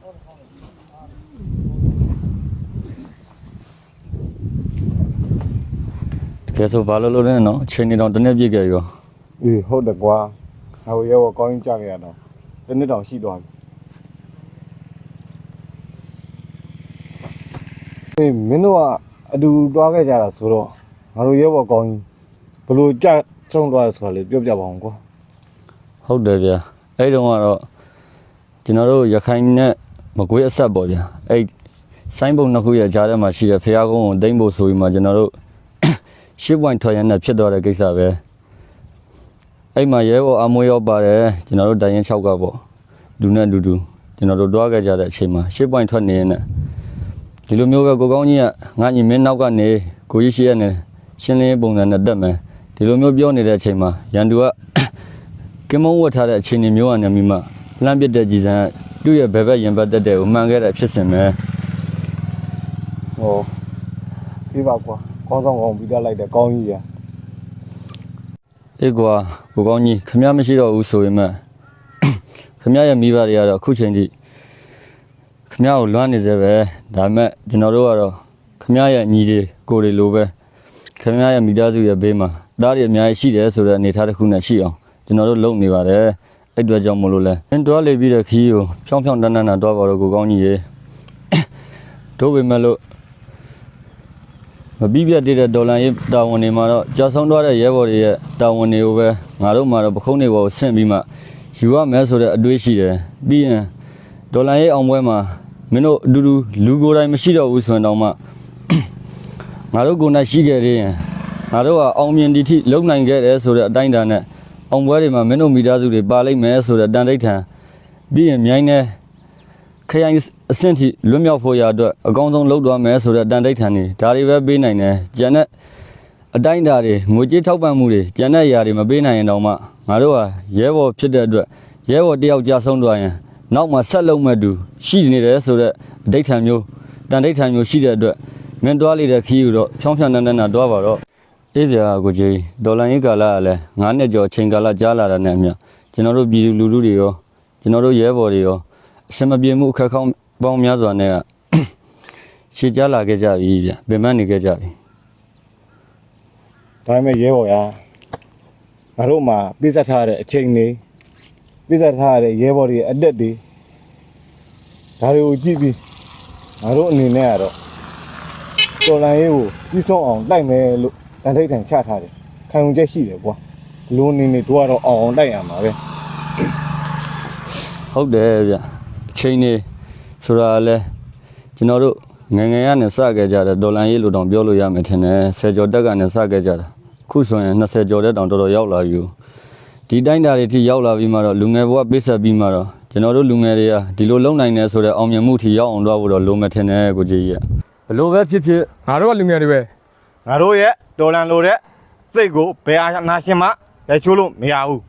ကဲဆိုဘာလို့လဲနော်အချိန်နေတော့တနေ့ပြည့်ခဲ့ရောအေးဟုတ်တယ်ကွာဟိုရဲဘော်ကောင်းကြီးကြခဲ့ရတော့တနေ့တောင်ရှိသွားပြီအေးမင်းတို့ကအတူတွားခဲ့ကြတာဆိုတော့ငါတို့ရဲဘော်ကောင်းကြီးဘလို့ကြဆုံးသွားတယ်ဆိုတာလေပြောပြပါအောင်ကွာဟုတ်တယ်ဗျာအဲ့တုန်းကတော့ကျွန်တော်တို့ရခိုင်နဲ့မကွေးအဆက်ပေါ့ဗျာအဲ့ဆိုင်းပုံနှစ်ခုရဲ့ကြားထဲမှာရှိတဲ့ဖျားကုန်းကိုတိမ့်ဖို့ဆိုပြီးမှကျွန်တော်တို့10 point ထွက်ရမ်းနဲ့ဖြစ်သွားတဲ့ကိစ္စပဲအဲ့မှာရဲဘော်အမွေရောက်ပါတယ်ကျွန်တော်တို့တိုင်ရင်6ကပေါ့ဒူနဲ့ဒူကျွန်တော်တို့တွားခဲ့ကြတဲ့အချိန်မှာ10 point ထွက်နေနေဒီလိုမျိုးပဲကိုကောင်းကြီးကငါညီမင်းနောက်ကနေကိုကြီးရှိရနေရှင်းလင်းပုံစံနဲ့တက်မယ်ဒီလိုမျိုးပြောနေတဲ့အချိန်မှာရန်သူကကင်းမုံဝတ်ထားတဲ့အချိန်မျိုးကနေမိမှလမ်းပစ်တဲ့ကြီးစံသူ့ရဲ့ဘယ်ဘက်ရင်ဘတ်တက်တဲ့ကိုမှန်ခဲ့တဲ့ဖြစ်စဉ်ပဲဟောပြပါကွာကောင်းဆောင်ကောင်းပြီးတက်လိုက်တဲ့ကောင်းကြီးရအေးကွာကိုကောင်းကြီးခမရမရှိတော့ဘူးဆိုရင်မှခမရရဲ့မိဘတွေကတော့အခုချိန်ထိခမရကိုလွှမ်းနေသေးပဲဒါပေမဲ့ကျွန်တော်တို့ကတော့ခမရရဲ့ညီတွေကိုတွေလိုပဲခမရရဲ့မိသားစုရဲ့ဘေးမှာသားတွေအများကြီးရှိတယ်ဆိုတဲ့အနေအထားတစ်ခုနဲ့ရှိအောင်ကျွန်တော်တို့လုပ်နေပါတယ်အဲ့အတွက်ကြောင့်မလို့လဲအင်းတွားလေပြီးတဲ့ခီးကိုဖြောင်းဖြောင်းတန်းတန်းတွားပါတော့ကိုကောင်းကြီးရေတို့ပေမဲ့လို့မပြီးပြတ်တဲ့ဒေါ်လာရေးတာဝန်တွေမှာတော့ကြာဆုံးသွားတဲ့ရဲဘော်တွေရဲ့တာဝန်တွေကိုပဲငါတို့မှာတော့ပခုံးတွေပေါ်ဆင့်ပြီးမှယူရမယ်ဆိုတဲ့အတွေးရှိတယ်ပြီးရင်ဒေါ်လာရေးအောင်ပွဲမှာမင်းတို့အတူတူလူကိုယ်တိုင်မရှိတော့ဘူးဆိုရင်တော့မှငါတို့ကိုယ်နဲ့ရှိခဲ့သေးရင်ငါတို့ကအောင်မြင်ဒီထိလုံနိုင်ခဲ့တယ်ဆိုတဲ့အတိုင်းအတာနဲ့အောင်ပွဲတွေမှာမင်းတို့မိသားစုတွေပါလိမ့်မယ်ဆိုတဲ့တန်တိတ်ထန်ပြီးရင်မြိုင်းနေခရိုင်အဆင့်ထိလွတ်မြောက်ဖို့ရအတွက်အကောင်းဆုံးလုပ်သွားမယ်ဆိုတဲ့တန်တိတ်ထန်တွေဒါတွေပဲပေးနိုင်တယ်ကျန်တဲ့အတိုင်းအတာတွေငွေကြေးထောက်ပံ့မှုတွေကျန်တဲ့အရာတွေမပေးနိုင်ရင်တော့မှငါတို့ကရဲဘော်ဖြစ်တဲ့အတွက်ရဲဘော်တယောက်ကြာဆုံးသွားရင်နောက်မှဆက်လုံးမဲ့သူရှိနေတယ်ဆိုတဲ့အဓိဋ္ဌာန်မျိုးတန်တိတ်ထန်မျိုးရှိတဲ့အတွက်မင်းတွားလေတဲ့ခီးကိုတော့ဖြောင်းဖြောင်းတန်းတန်းတွားပါတော့အေးဗျာကိုကြီးဒေါ်လာရေးကာလကလည်း9နှစ်ကျော်ချိန်ကာလကြားလာတာနဲ့အမျှကျွန်တော်တို့ပြည်သူလူထုတွေရောကျွန်တော်တို့ရဲဘော်တွေရောအစမပြေမှုအခက်ခေါင်းပေါင်းများစွာနဲ့ရှေ့ကြားလာခဲ့ကြပြီဗျဗင်မနေခဲ့ကြပြီဒါပေမဲ့ရဲဘော်ရငါတို့မှာပြည့်စက်ထားတဲ့အချိန်တွေပြည့်စက်ထားတဲ့ရဲဘော်တွေအတက်တွေဒါတွေကိုကြည့်ပြီးငါတို့အနေနဲ့ကတော့တော်လန်ရေးကိုပြီးဆုံးအောင်တိုက်မယ်လို့တန်ထိတ်ထန်ချထားတယ်ခံယူချက်ရှိတယ်ကွာလူနေနေတို့ကတော့အောင်တိုက်ရမှာပဲဟုတ်တယ်ဗျအချိန်နေဆိုတာလဲကျွန်တော်တို့ငယ်ငယ်ကနေစခဲ့ကြတဲ့ဒေါ်လာရေးလိုတောင်ပြောလို့ရမယ်ထင်တယ်10ကျော်တက်ကနေစခဲ့ကြတာခုဆိုရင်20ကျော်တက်တောင်တော်တော်ရောက်လာပြီဒီတိုင်းတာတွေထိရောက်လာပြီးမှတော့လူငယ်ဘဝပေးဆက်ပြီးမှတော့ကျွန်တော်တို့လူငယ်တွေကဒီလိုလုံနိုင်နေဆိုတဲ့အောင်မြင်မှုထိရောက်အောင်လုပ်ဖို့တော့လိုမယ်ထင်တယ်ကိုကြီးကြီးဘလို့ပဲဖြစ်ဖြစ်ငါတို့ကလူငယ်တွေပဲငါတို့ရဲ့ဒေါ်လန်လိုတဲ့စိတ်ကိုဘယ်အာဏာရှင်မှလက်ချိုးလို့မရဘူး